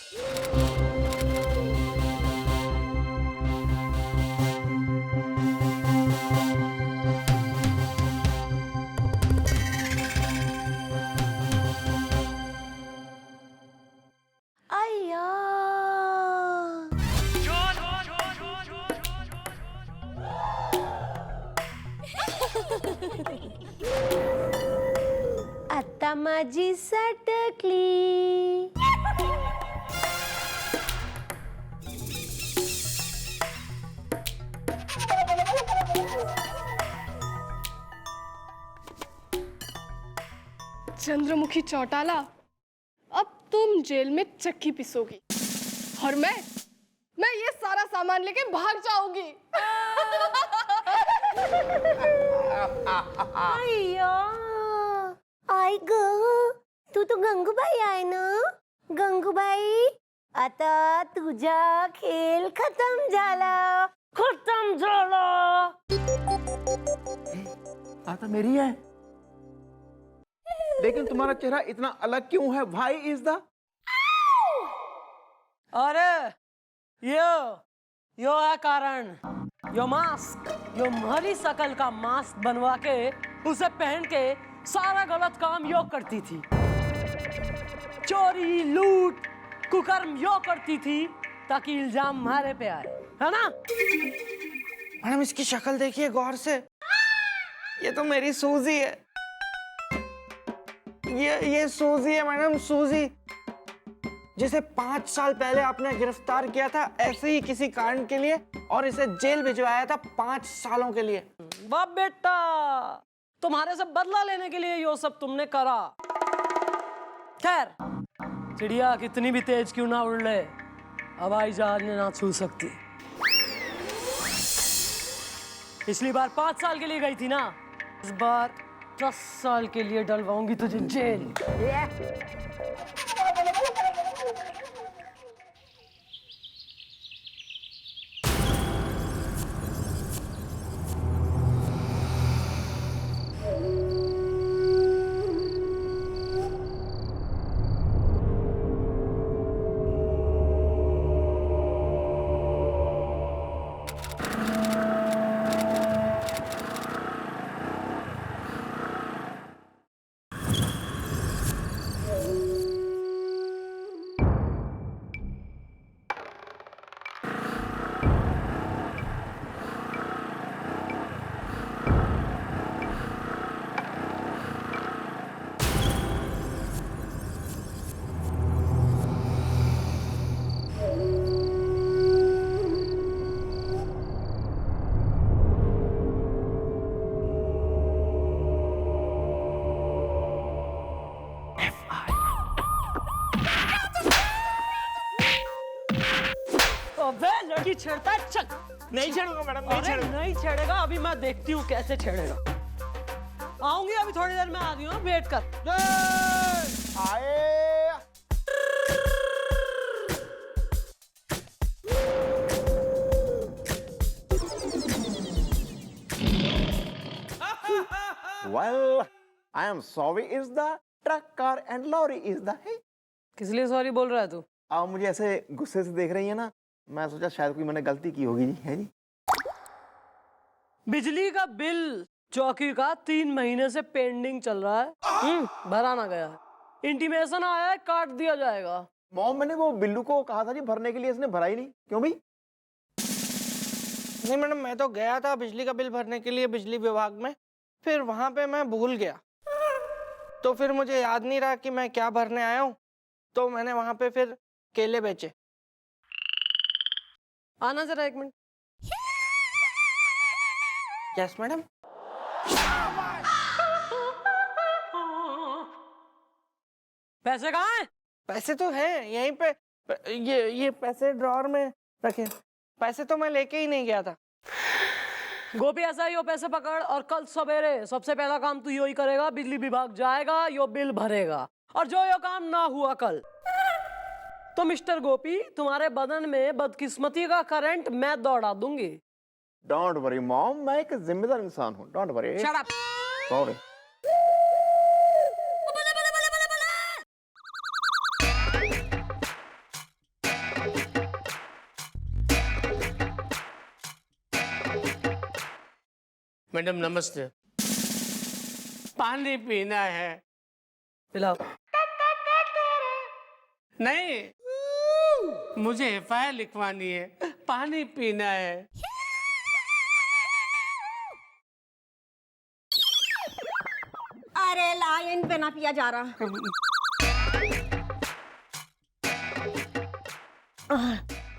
अय्या आता माझी सटकली. चंद्रमुखी चौटाला, अब तुम जेल में चक्की पिसोगी और मैं ये सारा सामान लेके भाग जाऊंगी. अय्या आई ग, तू तो गंगूबाई आहे ना. गंगूबाई, आता तुझा खेळ खतम झाला. आता मेरी है, लेकिन तुम्हारा चेहरा इतना अलग क्यों है? भाई इज द अरे यो है कारण. यो मास्क, यो हमारी शकल का मास्क बनवा के उसे पहन के सारा गलत काम यो करती थी. चोरी, लूट, कुकर्म यो करती थी ताकि इल्जाम हमारे पे आए, है ना? मैडम इसकी शक्ल देखिए गौर से. ये तो मेरी सूजी है. ये सूजी है मैडम, सूजी, जिसे 5 साल पहले आपने गिरफ्तार किया था ऐसे ही किसी कारण के लिए और इसे जेल भिजवाया था 5 सालों के लिए. वाह बेटा, तुम्हारे से बदला लेने के लिए यो सब तुमने करा. खैर, चिड़िया कितनी भी तेज क्यों ना उड़ ले, हवाई जहाज ने ना छू सकती. पिछली बार 5 साल के लिए गई थी ना, इस बार 10 साल के लिए डलवाऊंगी तुझे जेल. लड़की छेड़ता है, चल. नहीं छेड़ूंगा मैडम, नहीं छेड़ूंगा. नहीं छेड़ेगा. अभी मैं देखती हूँ कैसे छेड़ेगा. आऊंगी अभी थोड़ी देर में, आ रही हूँ, वेट कर. आए. Well, I am sorry is the truck car and lorry is the hey. किस लिए सॉरी बोल रहा है तू? आप मुझे ऐसे गुस्से से देख रही है ना, मैं सोचा शायद कोई मैंने गलती की होगी जी. है जी. बिजली का बिल चौकी का 3 महीने से पेंडिंग चल रहा है. भरा ना गया है. इंटीमेशन आया है, काट दिया जाएगा. मॉम, मैंने वो बिल्लू को कहा था जी भरने के लिए, इसने भरा ही नहीं. क्यों भाई? नहीं मैडम, मैं तो गया था बिजली का बिल भरने के लिए बिजली विभाग में, फिर वहां पे मैं भूल गया. तो फिर मुझे याद नहीं रहा कि मैं क्या भरने आया हूँ, तो मैंने वहां पे फिर केले बेचे. आना जरा 1 मिनट. Yes madam. पैसे कहाँ हैं? पैसे तो हैं यहीं पे. ये पैसे ड्रॉअर में रखे. पैसे तो मैं लेके ही नहीं गया था. गोपी, ऐसा ही हो, पैसे पकड़ और कल सवेरे सबसे पहला काम तू यो ही करेगा. बिजली विभाग जाएगा, यो बिल भरेगा. और जो यो काम ना हुआ कल, तो मिस्टर गोपी, तुम्हारे बदन में बदकिस्मती का करंट मैं दौड़ा दूंगी. डोंट वरी मॉम, मैं एक जिम्मेदार इंसान हूँ. Don't worry. Shut up. Sorry. Madam नमस्ते। पानी पीना है। पिलाओ। नहीं, मुझे एफआईआर लिखवानी है, पानी पीना है। अरे लाइन पे ना पिया जा रहा।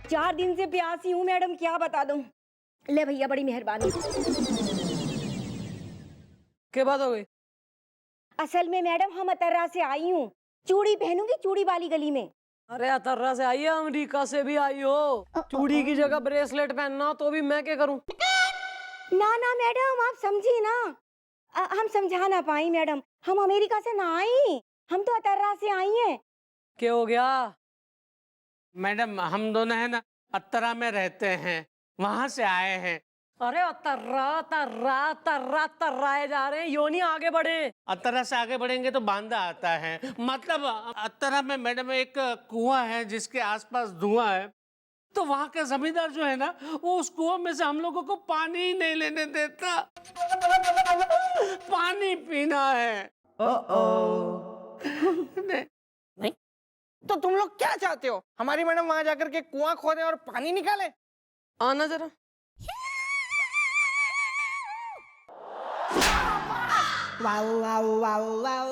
4 दिन से प्यासी हूँ मैडम, क्या बता दूं। ले भैया, बड़ी मेहरबानी। क्या बात हो गई? असल में मैडम हम अतर्रा से आई हूँ, चूड़ी पहनूंगी चूड़ी वाली गली में। अरे अतर्रा से आई है, अमेरिका से भी आई हो। चूड़ी की जगह ब्रेसलेट पहनना तो भी मैं क्या करूं? ना ना मैडम, आप समझी ना। हम समझा ना पाई मैडम, हम अमेरिका से ना आई, हम तो अतर्रा से आई हैं। क्या हो गया? मैडम हम दोनों है ना अत्तरा में रहते हैं, वहां से आए हैं। अरे तर्रा तर्रा तर्रा तर्राए जा रहे हैं, यो नहीं आगे बढ़े। अत्तरा से आगे बढ़ेंगे तो बांदा आता है। मतलब अत्तरा में मैडम एक कुआं है जिसके आसपास धुआं है, तो वहां का जमींदार जो है ना, वो उस कुआं में से हम लोगों को पानी ही नहीं लेने देता। पानी पीना है। नहीं तो तुम लोग क्या चाहते हो? हमारी मैडम वहां जाकर के कुआं खोदे और पानी निकाले? आना जरा। Wow wow wow wow.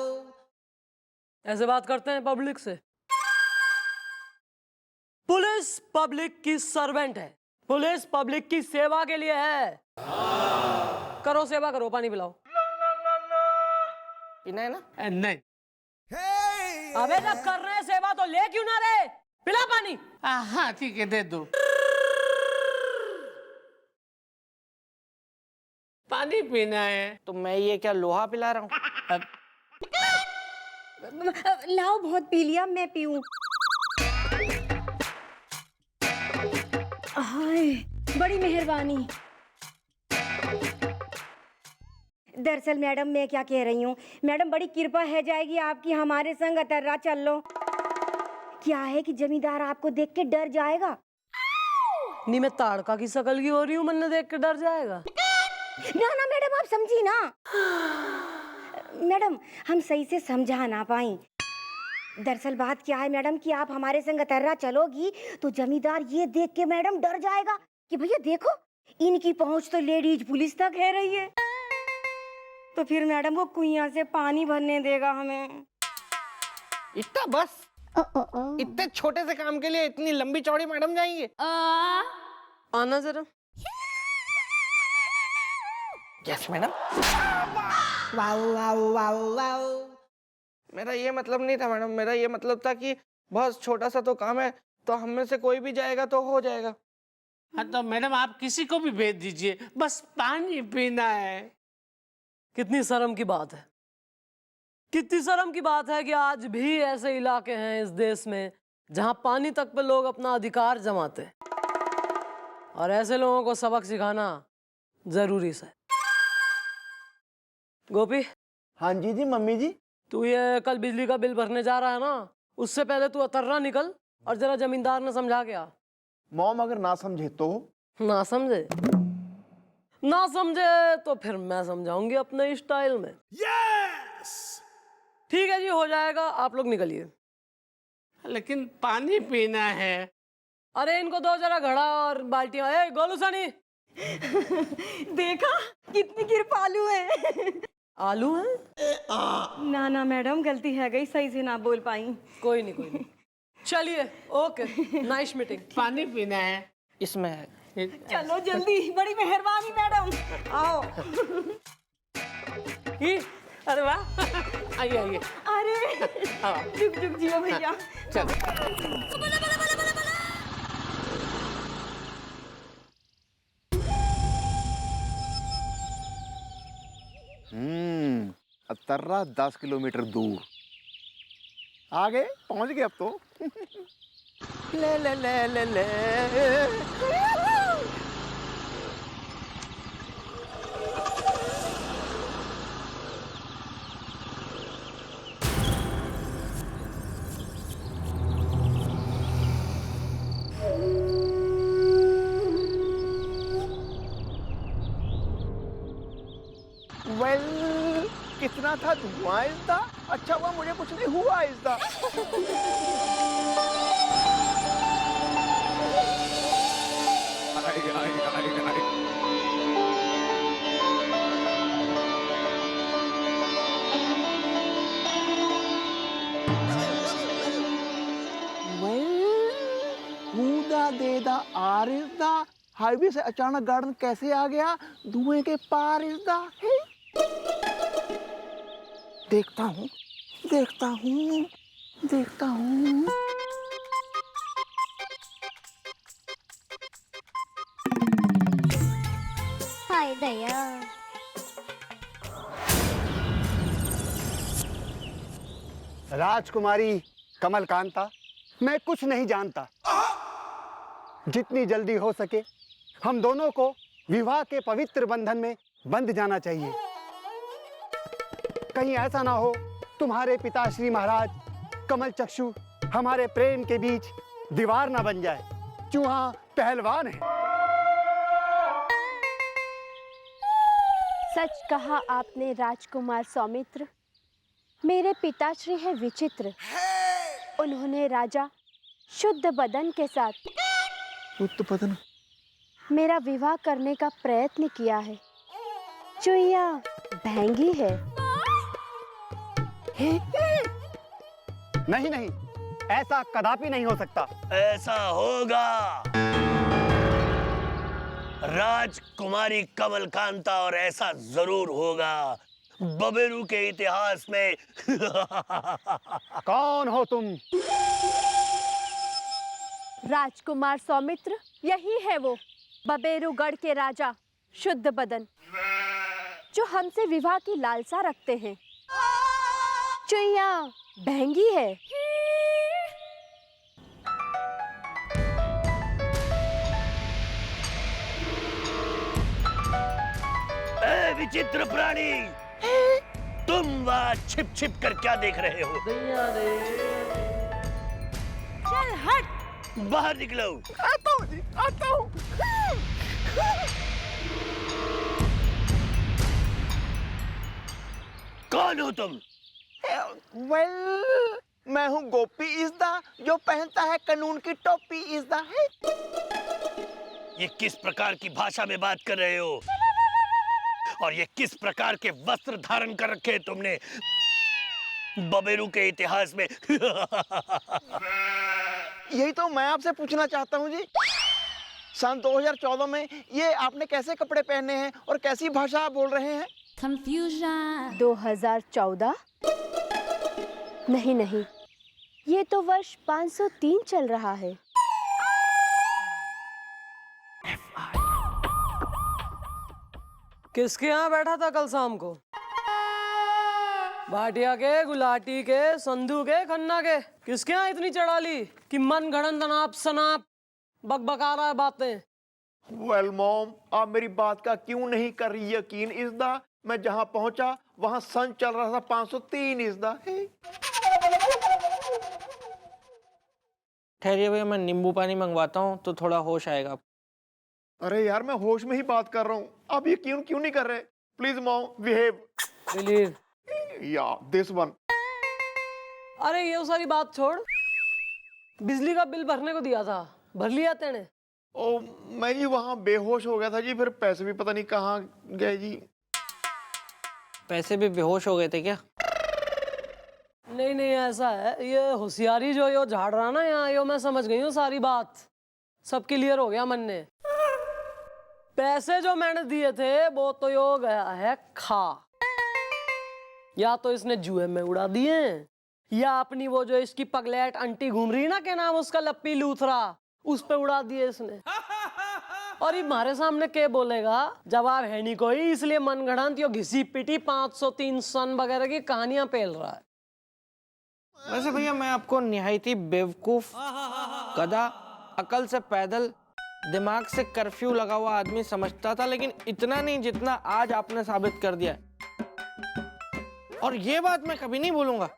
ऐसे बात करते हैं पब्लिक से? पुलिस पब्लिक की सर्वेंट है, पुलिस पब्लिक की सेवा के लिए है। करो सेवा करो, पानी पिलाओ। पीना है ना? नहीं। अबे जब कर रहे हैं सेवा तो ले क्यों ना रहे? पिला पानी। हाँ ठीक है, दे दो। पानी पीना है। तो मैं ये क्या लोहा पिला रहा हूँ? लाओ, बहुत पी लिया, मैं पीऊं। हाय, बड़ी मेहरबानी। दरअसल मैडम मैं क्या कह रही हूँ, मैडम बड़ी कृपा है जाएगी आपकी, हमारे संग अतर्रा चल लो। क्या है कि जमींदार आपको देख के डर जाएगा। नहीं मैं ताड़का की शकल की हो रही हूँ, मन देख के डर जाएगा। ना ना मैडम, आप समझी ना। मैडम हम सही से समझा ना पाई। दरअसल बात क्या है मैडम कि आप हमारे संग अतर्रा चलोगी तो जमींदार ये देख के मैडम डर जाएगा कि भैया देखो इनकी पहुंच तो लेडीज पुलिस तक है रही है, तो फिर मैडम वो कुइयां से पानी भरने देगा हमें। इतना बस? इतने छोटे से काम के लिए इतनी लंबी चौड़ी मैडम जाएंगे? आना जरा। Yes madam. Wow wow wow wow. मेरा ये मतलब नहीं था मैडम, मेरा ये मतलब था कि बहुत छोटा सा तो काम है, तो हम में से कोई भी जाएगा तो हो जाएगा। हाँ तो मैडम आप किसी को भी भेज दीजिए, बस पानी पीना है। कितनी शर्म की बात है, कितनी शर्म की बात है कि आज भी ऐसे इलाके हैं इस देश में जहां पानी तक पे लोग अपना अधिकार जमाते हैं, और ऐसे लोगों को सबक सिखाना जरूरी है। गोपी। हाँ जी मम्मी जी। तू ये कल बिजली का बिल भरने जा रहा है ना, उससे पहले तू अतर्रा निकल और जरा जमींदार ने समझा के आ। मॉम अगर ना समझे तो? ना समझे? ना समझे तो फिर मैं समझाऊंगी अपने स्टाइल में। यस ठीक है जी, हो जाएगा, आप लोग निकलिए। लेकिन पानी पीना है। अरे इनको दो जरा घड़ा और बाल्टियां। ए गोलू सनी। देखा कितनी कृपालु है। आलू है? ना ना मैडम, गलती है गई, सही से ना बोल पाई। कोई नहीं कोई नहीं, चलिए ओके, नाइस मीटिंग। पानी पीना है। इसमें है। चलो जल्दी, बड़ी मेहरबानी मैडम, आओ। अरे वाह, आइए आइए। अरे जुग जुग जियो भैया। चलो। अतर्रा 10 किलोमीटर दूर आ गए, पहुंच गए अब तो। ले ले ले ले ले। सुना था धुआं इज़दा। अच्छा हुआ मुझे कुछ नहीं हुआ इज़दा। हूदा देदा आरिज़दा, हाईवे से अचानक गार्डन कैसे आ गया धुएं के पार इज़दा। देखता हूँ देखता हूँ देखता हूँ। हाय दया। राजकुमारी कमलकांता, मैं कुछ नहीं जानता। जितनी जल्दी हो सके हम दोनों को विवाह के पवित्र बंधन में बंध जाना चाहिए। कहीं ऐसा ना हो तुम्हारे पिताश्री महाराज कमल चक्षु हमारे प्रेम के बीच दीवार ना बन जाए। चूहा पहलवान है। सच कहा आपने राजकुमार सौमित्र। मेरे पिताश्री है विचित्र। उन्होंने राजा शुद्ध बदन के साथ शुद्ध बदन मेरा विवाह करने का प्रयत्न किया है। चुईया भैंगी है। नहीं नहीं, ऐसा कदापि नहीं हो सकता। ऐसा होगा। राजकुमारी कमलकांता, और ऐसा जरूर होगा। बबेरू के इतिहास में कौन हो तुम? राजकुमार सौमित्र, यही है वो बबेरूगढ़ के राजा शुद्ध बदन, जो हमसे विवाह की लालसा रखते हैं। चुईया भैंगी है। ए विचित्र प्राणी, तुम वहाँ छिप छिप कर क्या देख रहे हो? चल हट। बाहर निकलो। आता हूँ जी, आता हूँ। कौन हो तुम? वेल, मैं हूँ गोपी इज़दा, जो पहनता है कानून की टोपी इज़दा है। ये किस प्रकार की भाषा में बात कर रहे हो? और ये किस प्रकार के वस्त्र धारण कर रखे हैं तुमने? बबेरू के इतिहास में यही तो मैं आपसे पूछना चाहता हूँ जी। सन 2014 में ये आपने कैसे कपड़े पहने हैं और कैसी भाषा बोल रहे हैं? 2014? नहीं नहीं, ये तो वर्ष 503 चल रहा है। किसके यहाँ बैठा था कल शाम को? भाटिया के, गुलाटी के, संधू के, खन्ना के? किसके यहाँ इतनी चढ़ाली कि मन घड़न तनाप सनाप बकबका रहा है बातें? वेल मॉम, आप मेरी बात का क्यों नहीं कर रही यकीन इज़दा? मैं जहाँ पहुँचा वहाँ सन चल रहा था 503 इज़दा है। ठहरिए भैया, मैं नींबू पानी मंगवाता हूँ तो थोड़ा होश आएगा। अरे यार, मैं होश में ही बात कर रहा हूँ, आप ये क्यों नहीं कर रहे? Please mom, behave. दिलीर, या दिस वन। अरे ये सारी बात छोड़। बिजली का बिल भरने को दिया था, भर लिया तेने? ओ, मैं जी वहाँ बेहोश हो गया था जी, फिर पैसे भी पता नहीं कहाँ गए जी। पैसे भी बेहोश हो गए थे क्या? नहीं नहीं, ऐसा है, ये होशियारी जो यो झाड़ रहा ना यहाँ, यो मैं समझ गई हूँ सारी बात। सब क्लियर हो गया मन ने। पैसे जो मैंने दिए थे वो तो यो गया है खा। या तो इसने जुए में उड़ा दिए, या अपनी वो जो इसकी पगलेट आंटी घूम रही ना, क्या नाम उसका, लप्पी लूथरा, उस पे उड़ा दिए इसने। और ये हमारे सामने क्या बोलेगा? जवाब है नहीं कोई, इसलिए मनगढ़ंत यो घिसी पिटी 503 सन वगैरह की कहानियां पेल रहा है। वैसे भैया, मैं आपको निहायती बेवकूफ, गधा, अकल से पैदल, दिमाग से कर्फ्यू लगा हुआ आदमी समझता था, लेकिन इतना नहीं जितना आज आपने साबित कर दिया। और ये बात मैं कभी नहीं भूलूंगा।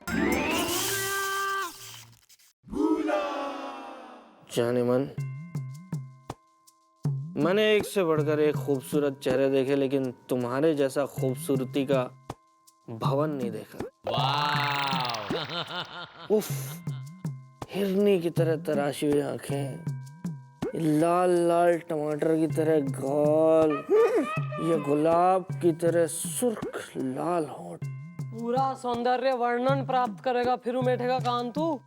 जाने मन, मैंने एक से बढ़कर एक खूबसूरत चेहरे देखे, लेकिन तुम्हारे जैसा खूबसूरती का भवन नहीं देखा। उफ, हिरनी की तरह तराशी हुई आंखें, लाल लाल टमाटर की तरह गाल, ये गुलाब की तरह सुर्ख लाल होंठ। पूरा सौंदर्य वर्णन प्राप्त करेगा फिर बैठेगा कान तू।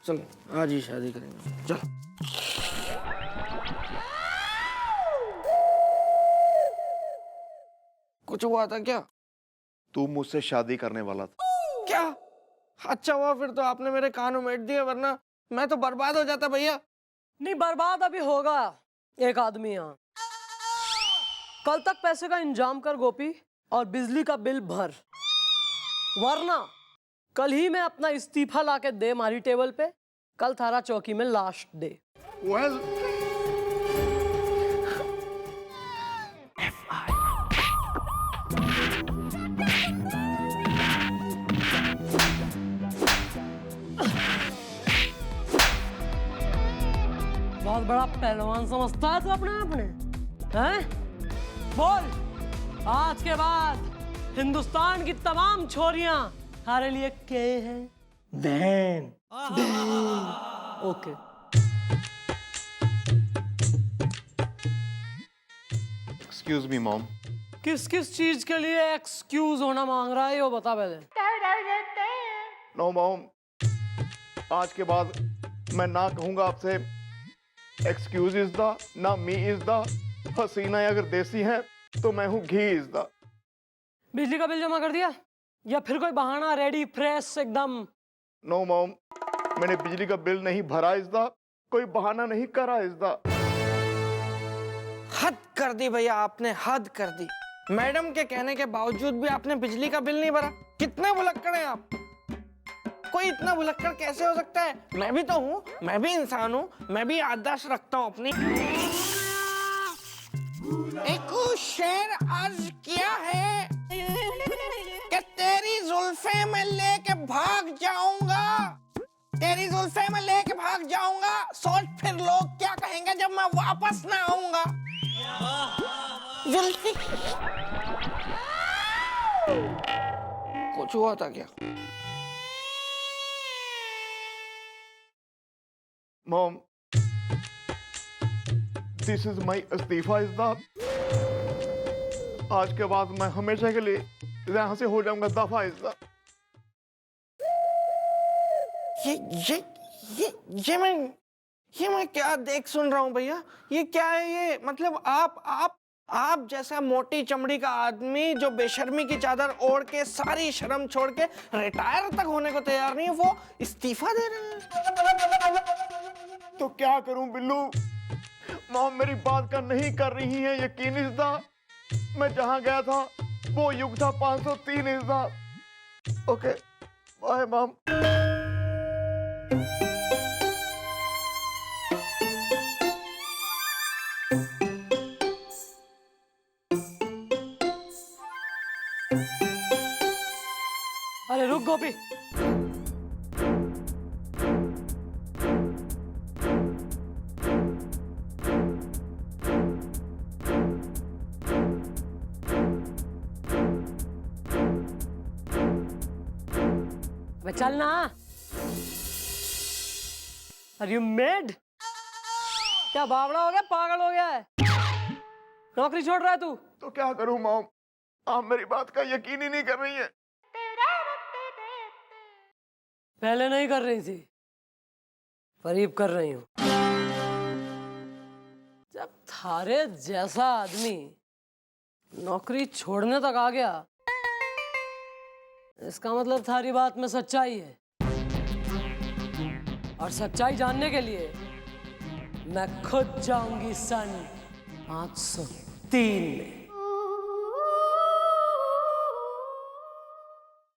चल आज ही शादी करेंगे, चल। कुछ हुआ था क्या? तू मुझसे शादी करने वाला था। क्या? अच्छा हुआ फिर तो आपने मेरे कान उमेट दिए, वरना मैं तो बर्बाद हो जाता भैया। नहीं, बर्बाद अभी होगा एक आदमी यहाँ। कल तक पैसे का इंतजाम कर गोपी, और बिजली का बिल भर, वरना कल ही मैं अपना इस्तीफा लाके दे मारी टेबल पे। कल थारा चौकी में लास्ट डे। Well, बहुत बड़ा पहलवान समझता है तू अपने आप ने, हैं? बोल, आज के बाद हिंदुस्तान की तमाम छोरियां थारे लिए के हैं? बहन। ओके। Excuse me mom. किस किस चीज के लिए एक्सक्यूज होना मांग रहा है, ये बता पहले। नो मॉम, आज के बाद मैं ना कहूंगा आपसे एक्सक्यूज इज द, ना मी इज द। हसीना अगर देसी है तो मैं हूँ घी इज द। बिजली का बिल जमा कर दिया या फिर कोई बहाना रेडी फ्रेश एकदम? नो मॉम, मैंने बिजली का बिल नहीं भरा इज द, कोई बहाना नहीं करा इज द। हद कर दी भैया आपने, हद कर दी। मैडम के कहने के बावजूद भी आपने बिजली का बिल नहीं भरा। कितने भुलक्कड़ हैं आप। कोई इतना भुलक्कड़ कैसे हो सकता है? मैं भी तो हूँ, मैं भी इंसान हूँ, मैं भी याददाश्त रखता हूँ अपनी। एक शेर अर्ज किया है कि तेरी जुल्फे में लेके भाग जाऊंगा, तेरी जुल्फे में लेके भाग जाऊंगा। सोच फिर लोग क्या कहेंगे जब मैं वापस ना आऊंगा। जुल्फी। कुछ हुआ था क्या? मॉम, दिस इज माई इस्तीफा इज द। आज के बाद मैं हमेशा के लिए यहाँ से हो जाऊंगा दफा इज द। ये मैं क्या देख सुन रहा हूँ भैया? ये क्या है ये? मतलब आप जैसा मोटी चमड़ी का आदमी जो बेशर्मी की चादर ओढ़ के सारी शर्म छोड़ के रिटायर तक होने को तैयार नहीं है, वो इस्तीफा दे रहे हैं। तो क्या करूं बिल्लू? मॉम मेरी बात का नहीं कर रही है यकीन इस दा। मैं जहां गया था वो युग था 503 इस दा। Okay bye mom. अरे रुक गोपी, अबे चल ना। Are you mad? क्या बावड़ा हो गया, पागल हो गया है? नौकरी छोड़ रहा है तू? तो क्या करूं मॉम, आप मेरी बात का यकीन ही नहीं कर रही है। पहले नहीं कर रही थी, करीब कर रही हूं। जब थारे जैसा आदमी नौकरी छोड़ने तक आ गया, इसका मतलब थारी बात में सच्चाई है। और सच्चाई जानने के लिए मैं खुद जाऊंगी सन 503 में।